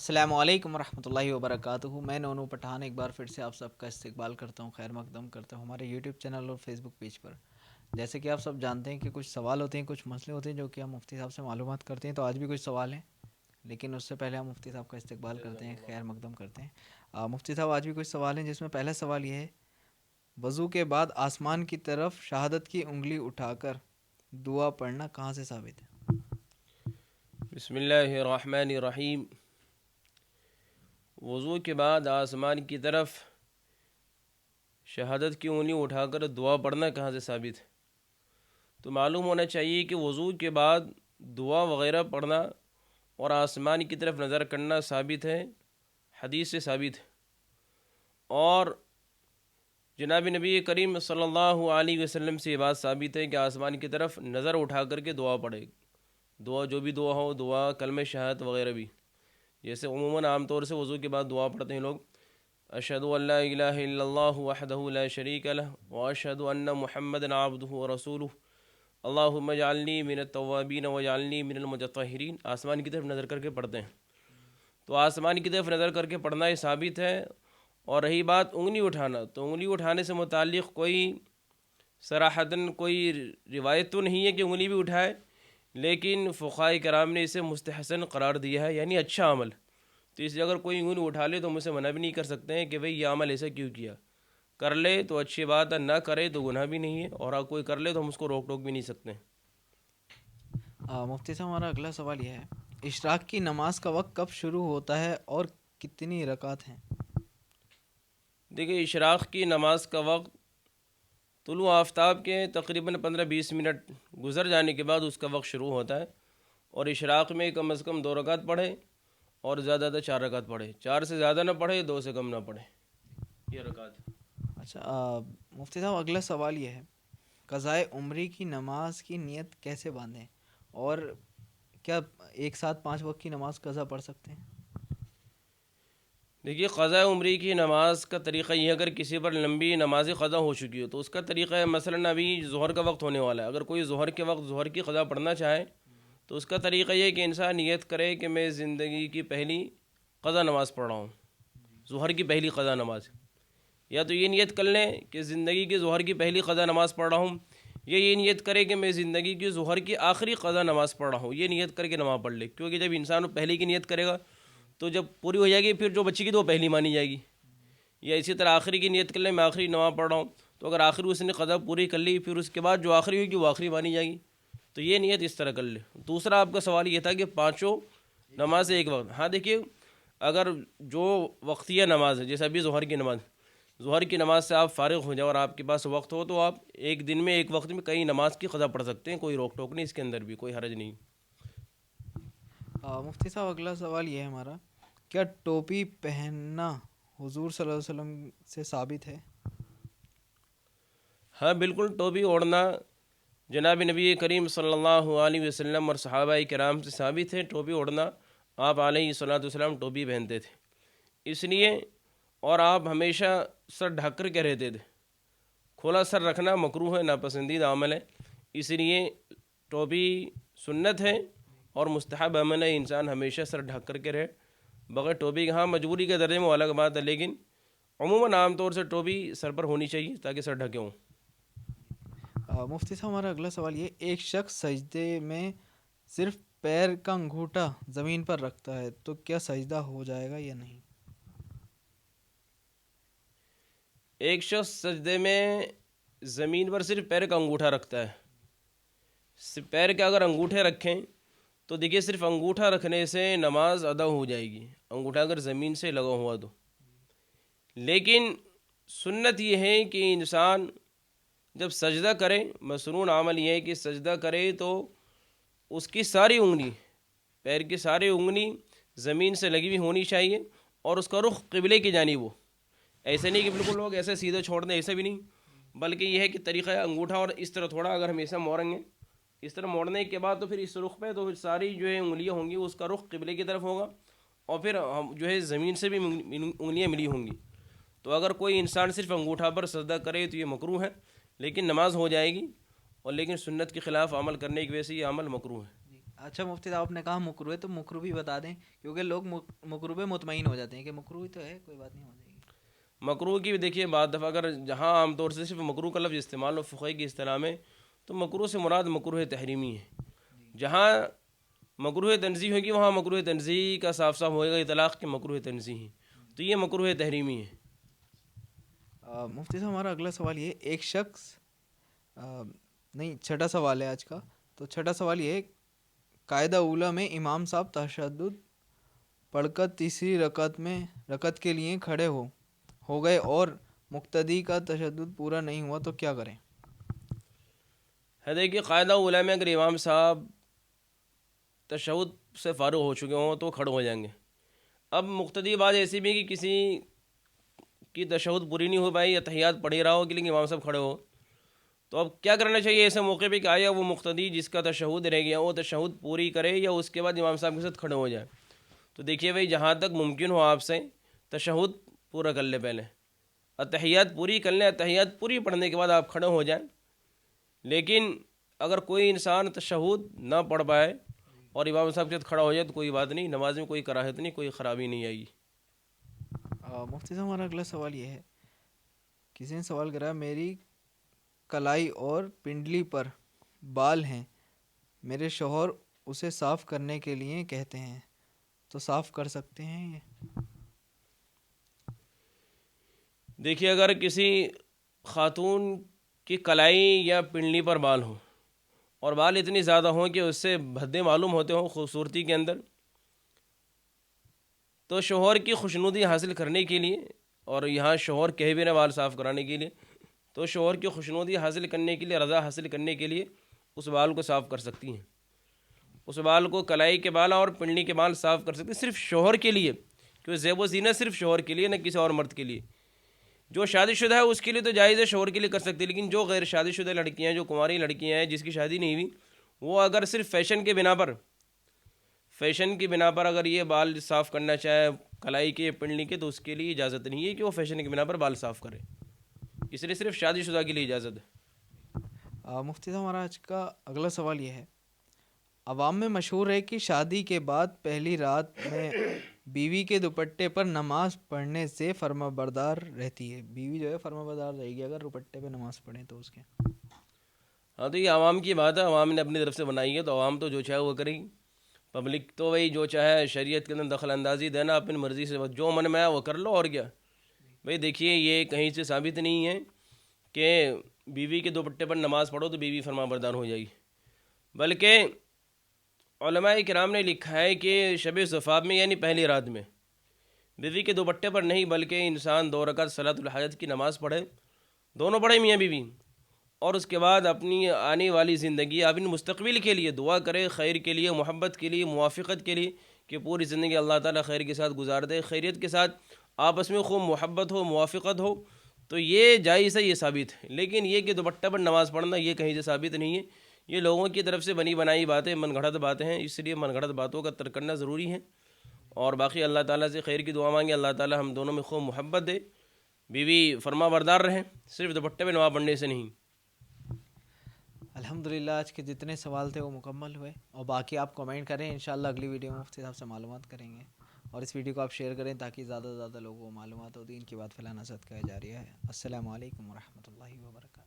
السلام علیکم ورحمۃ اللہ وبرکاتہ. میں نونو پٹھان ایک بار پھر سے آپ سب کا استقبال کرتا ہوں، خیر مقدم کرتا ہوں ہمارے یوٹیوب چینل اور فیس بک پیج پر. جیسے کہ آپ سب جانتے ہیں کہ کچھ سوال ہوتے ہیں، کچھ مسئلے ہوتے ہیں جو کہ ہم مفتی صاحب سے معلومات کرتے ہیں. تو آج بھی کچھ سوال ہیں، لیکن اس سے پہلے ہم مفتی صاحب کا استقبال کرتے ہیں، خیر مقدم کرتے ہیں. مفتی صاحب آج بھی کچھ سوال ہیں، جس میں پہلا سوال یہ ہے: وضو کے بعد آسمان کی طرف شہادت کی انگلی اٹھا کر دعا پڑھنا کہاں سے ثابت ہے؟ بسم اللہ الرحمن الرحیم. وضو کے بعد آسمان کی طرف شہادت کی انگلی اٹھا کر دعا پڑھنا کہاں سے ثابت ہے؟ تو معلوم ہونا چاہیے کہ وضو کے بعد دعا وغیرہ پڑھنا اور آسمان کی طرف نظر کرنا ثابت ہے، حدیث سے ثابت ہے. اور جناب نبی کریم صلی اللہ علیہ وسلم سے یہ بات ثابت ہے کہ آسمان کی طرف نظر اٹھا کر کے دعا پڑھے. دعا جو بھی دعا ہو، دعا کلمہ شہادت وغیرہ بھی، جیسے عموماً عام طور سے وضو کے بعد دعا پڑھتے ہیں لوگ: اشہد ان لا الہ الا اللہ وحدہ لا شریک لہ واشہد ان محمدا عبدہ ورسولہ اللہم اجعلنی من التوابین واجعلنی من المتطہرین. آسمان کی طرف نظر کر کے پڑھتے ہیں. تو آسمان کی طرف نظر کر کے پڑھنا یہ ثابت ہے. اور رہی بات انگلی اٹھانا، تو انگلی اٹھانے سے متعلق کوئی صراحتاً کوئی روایت تو نہیں ہے کہ انگلی بھی اٹھائے، لیکن فقہاء کرام نے اسے مستحسن قرار دیا ہے، یعنی اچھا عمل. تو اس لیے اگر کوئی انگلی اٹھا لے تو ہم اسے منع بھی نہیں کر سکتے ہیں کہ بھئی یہ عمل ایسا کیوں کیا. کر لے تو اچھی بات ہے، نہ کرے تو گناہ بھی نہیں ہے، اور اگر کوئی کر لے تو ہم اس کو روک ٹوک بھی نہیں سکتے. مفتی صاحب ہمارا اگلا سوال یہ ہے: اشراق کی نماز کا وقت کب شروع ہوتا ہے اور کتنی رکعت ہیں؟ دیکھیے، اشراق کی نماز کا وقت طلوع آفتاب کے تقریباً 15-20 منٹ گزر جانے کے بعد اس کا وقت شروع ہوتا ہے. اور اشراق میں کم از کم 2 رکعت پڑھے اور زیادہ تر 4 رکعت پڑھے. 4 سے زیادہ نہ پڑھے، 2 سے کم نہ پڑھے. یہ رکعت. اچھا، مفتی صاحب اگلا سوال یہ ہے: قضائے عمری کی نماز کی نیت کیسے باندھیں، اور کیا ایک ساتھ 5 وقت کی نماز قضا پڑھ سکتے ہیں؟ دیکھیے، قضاء عمری کی نماز کا طریقہ یہ ہے: اگر کسی پر لمبی نماز قضا ہو چکی ہو تو اس کا طریقہ ہے، مثلاً ابھی ظہر کا وقت ہونے والا ہے، اگر کوئی ظہر کے وقت ظہر کی قضا پڑھنا چاہے تو اس کا طریقہ یہ ہے کہ انسان نیت کرے کہ میں زندگی کی پہلی قضا نماز پڑھ رہا ہوں، ظہر کی پہلی قضا نماز. یا تو یہ نیت کر لیں کہ زندگی کی ظہر کی پہلی قضا نماز پڑھ رہا ہوں، یا یہ نیت کرے کہ میں زندگی کی ظہر کی آخری قضا نماز پڑھ رہا ہوں. یہ نیت کر کے نماز پڑھ لے، کیونکہ جب انسان پہلے کی نیت کرے گا تو جب پوری ہو جائے گی پھر جو بچے گی تو وہ پہلی مانی جائے گی. یا اسی طرح آخری کی نیت کر لیں، میں آخری نماز پڑھ رہا ہوں، تو اگر آخری اس نے قضا پوری کر لی پھر اس کے بعد جو آخری ہوگی وہ آخری مانی جائے گی. تو یہ نیت اس طرح کر لے. دوسرا آپ کا سوال یہ تھا کہ 5 نماز ایک وقت. ہاں دیکھیے، اگر جو وقتیہ نماز ہے، جیسے ابھی ظہر کی نماز، ظہر کی نماز سے آپ فارغ ہو جائیں اور آپ کے پاس وقت ہو تو آپ ایک دن میں ایک وقت میں کئی نماز کی قضا پڑھ سکتے ہیں، کوئی روک ٹوک نہیں، اس کے اندر بھی کوئی حرج نہیں. مفتی صاحب اگلا سوال یہ ہے ہمارا: کیا ٹوپی پہننا حضور صلی اللہ علیہ وسلم سے ثابت ہے؟ ہاں بالکل، ٹوپی اوڑھنا جناب نبی کریم صلی اللہ علیہ وسلم اور صحابہ کرام سے ثابت ہے. ٹوپی اوڑھنا، آپ علیہ الصلوۃ والسلام ٹوپی پہنتے تھے اس لیے، اور آپ ہمیشہ سر ڈھک کر کے رہتے تھے. کھلا سر رکھنا مکروہ ہے، ناپسندیدہ عمل ہے، اس لیے ٹوپی سنت ہے اور مستحب عمل ہے. انسان ہمیشہ سر ڈھک کر کے رہے بغیر ٹوپی کے. ہاں مجبوری کے درجے میں وہ الگ بات ہے، لیکن عموماً عام طور سے ٹوپی سر پر ہونی چاہیے تاکہ سر ڈھکے ہوں. مفتی صاحب ہمارا اگلا سوال یہ: ایک شخص سجدے میں صرف پیر کا انگوٹھا زمین پر رکھتا ہے تو کیا سجدہ ہو جائے گا یا نہیں؟ ایک شخص سجدے میں زمین پر صرف پیر کا انگوٹھا رکھتا ہے. پیر کے اگر انگوٹھے رکھیں تو دیکھیے، صرف انگوٹھا رکھنے سے نماز ادا ہو جائے گی، انگوٹھا اگر زمین سے لگا ہوا تو. لیکن سنت یہ ہے کہ انسان جب سجدہ کرے، مسنون عمل یہ ہے کہ سجدہ کرے تو اس کی ساری انگلی، پیر کی ساری انگلی زمین سے لگی ہوئی ہونی چاہیے، اور اس کا رخ قبلے کی جانب ہو. ایسے نہیں کہ بالکل لوگ ایسے سیدھے چھوڑ دیں، ایسے بھی نہیں، بلکہ یہ ہے کہ طریقہ ہے انگوٹھا اور اس طرح تھوڑا اگر ہم ایسا موڑیں گے، اس طرح موڑنے کے بعد تو پھر اس رخ پہ تو پھر ساری جو ہے انگلیاں ہوں گی اس کا رخ قبلے کی طرف ہوگا، اور پھر ہم جو ہے زمین سے بھی انگلیاں ملی ہوں گی. تو اگر کوئی انسان صرف انگوٹھا پر سجدہ کرے تو یہ مکروہ ہے، لیکن نماز ہو جائے گی، اور لیکن سنت کے خلاف عمل کرنے کی وجہ سے یہ عمل مکروہ ہے. اچھا مفتی صاحب، آپ نے کہا مکروہ ہے تو مکروہ بھی بتا دیں، کیونکہ لوگ مکروہ پہ مطمئن ہو جاتے ہیں کہ مکروہ تو ہے، کوئی بات نہیں، ہو جائے گی۔ مکروہ کی بھی دیکھیے بعض دفعہ اگر جہاں عام طور سے صرف مکروہ کا لفظ استعمال ہو فقہ کی اصطلاح میں، تو مکروہ سے مراد مکروہ تحریمی ہے۔ جہاں مکروہ تنزیہ ہوگی وہاں مکروہ تنزیہ کا صاف صاف ہوئے گا اطلاق کہ مکروہ تنزیہ ہے، تو یہ مکروہ تحریمی ہے۔ مفتی صاحب ہمارا اگلا سوال یہ ہے، ایک شخص نہیں، چھٹا سوال ہے آج کا، تو چھٹا سوال یہ ہے، قاعدہ اولیٰ میں امام صاحب تشہد پڑھ کر تیسری رکعت کے لیے کھڑے ہو گئے اور مقتدی کا تشہد پورا نہیں ہوا تو کیا کریں؟ ہے دیکھیے قاعدہ اولیٰ میں اگر امام صاحب تشہد سے فارغ ہو چکے ہوں تو کھڑے ہو جائیں گے۔ اب مقتدی بات ایسی بھی کہ کسی کی تشہد پوری نہیں ہو پائی یا تحیات پڑھ ہی رہا ہو کہ لیکن امام صاحب کھڑے ہو، تو اب کیا کرنا چاہیے ایسے موقع پہ کہ آیا وہ مقتدی جس کا تشہد رہ گیا وہ تشہد پوری کرے یا اس کے بعد امام صاحب کے ساتھ کھڑے ہو جائے؟ تو دیکھیے بھائی جہاں تک ممکن ہو آپ سے تشہد پورا کر لیں، پہلے اتحیات پوری کر لیں، اتحیات پوری پڑھنے کے بعد آپ کھڑے ہو جائیں۔ لیکن اگر کوئی انسان تشہد نہ پڑھ پائے اور امام صاحب کے ساتھ کھڑا ہو جائے تو کوئی بات نہیں، نماز میں کوئی کراہت نہیں، کوئی خرابی نہیں آئے گی۔ مفتی صاحب ہمارا اگلا سوال یہ ہے، کسی نے سوال کرا، میری کلائی اور پنڈلی پر بال ہیں، میرے شوہر اسے صاف کرنے کے لیے کہتے ہیں، تو صاف کر سکتے ہیں یہ؟ دیکھیے اگر کسی خاتون کی کلائی یا پنڈلی پر بال ہوں اور بال اتنی زیادہ ہوں کہ اس سے بھدے معلوم ہوتے ہوں خوبصورتی کے اندر، تو شوہر کی خوشنودی حاصل کرنے کے لیے، اور یہاں شوہر کہہ بھی رہے بال صاف کرانے کے لیے، تو شوہر کی خوشنودی حاصل کرنے کے لیے، رضا حاصل کرنے کے لیے اس بال کو صاف کر سکتی ہیں۔ اس بال کو کلائی کے بال اور پنڈلی کے بال صاف کر سکتے ہیں، صرف شوہر کے لیے، کیونکہ زیب و زینت صرف شوہر کے لیے، نہ کسی اور مرد کے لیے۔ جو شادی شدہ ہے اس کے لیے تو جائز ہے، شوہر کے لیے کر سکتی، لیکن جو غیر شادی شدہ لڑکیاں ہیں، جو کنواری لڑکیاں ہیں جس کی شادی نہیں ہوئی، وہ اگر صرف فیشن کی بنا پر اگر یہ بال صاف کرنا چاہے کلائی کے پنڈلی کے، تو اس کے لیے اجازت نہیں ہے کہ وہ فیشن کی بنا پر بال صاف کرے، اس لیے صرف شادی شدہ کے لیے اجازت ہے۔ مفتی صاحب ہمارا آج کا اگلا سوال یہ ہے، عوام میں مشہور ہے کہ شادی کے بعد پہلی رات میں بیوی کے دوپٹے پر نماز پڑھنے سے فرما بردار رہتی ہے، بیوی جو ہے فرما بردار رہے گی اگر دوپٹے پہ نماز پڑھیں تو اس کے۔ ہاں تو یہ عوام کی بات ہے، عوام نے اپنی طرف سے بنائی ہے، تو عوام تو جو چاہے وہ کرے گی، پبلک تو وہی جو چاہے شریعت کے اندر دخل اندازی دینا اپنی مرضی سے، جو من میں آیا وہ کر لو، اور کیا بھئی۔ دیکھیے یہ کہیں سے ثابت نہیں ہے کہ بیوی کے دوپٹے پر نماز پڑھو تو بیوی فرما بردار ہو جائے گی، بلکہ علماء کرام نے لکھا ہے کہ شب زفاف میں یعنی پہلی رات میں بیوی کے دوپٹے پر نہیں بلکہ انسان 2 رکعت صلاۃ الحاجت کی نماز پڑھے، دونوں پڑھے میاں بیوی، اور اس کے بعد اپنی آنے والی زندگی، اپنی مستقبل کے لیے دعا کرے، خیر کے لیے، محبت کے لیے، موافقت کے لیے، کہ پوری زندگی اللہ تعالیٰ خیر کے ساتھ گزار دے، خیریت کے ساتھ آپس میں خوب محبت ہو، موافقت ہو، تو یہ جائز ہے، یہ ثابت ہے۔ لیکن یہ کہ دوپٹہ پر نماز پڑھنا یہ کہیں سے ثابت نہیں ہے، یہ لوگوں کی طرف سے بنی بنائی باتیں، من گھڑت باتیں ہیں، اس لیے من گھڑت باتوں کا ترک کرنا ضروری ہے، اور باقی اللہ تعالیٰ سے خیر کی دعا مانگے، اللہ تعالیٰ ہم دونوں میں خوب محبت دے، بیوی فرما بردار رہیں، صرف دوپٹے پہ نماز پڑھنے سے نہیں۔ الحمدللہ آج کے جتنے سوال تھے وہ مکمل ہوئے، اور باقی آپ کمنٹ کریں، انشاءاللہ اگلی ویڈیو میں مفتی صاحب سے معلومات کریں گے، اور اس ویڈیو کو آپ شیئر کریں تاکہ زیادہ سے زیادہ لوگوں کو معلومات ہو، دین کی بات پھیلانا صدقہ جاریہ ہے۔ السلام علیکم ورحمۃ اللہ وبرکاتہ۔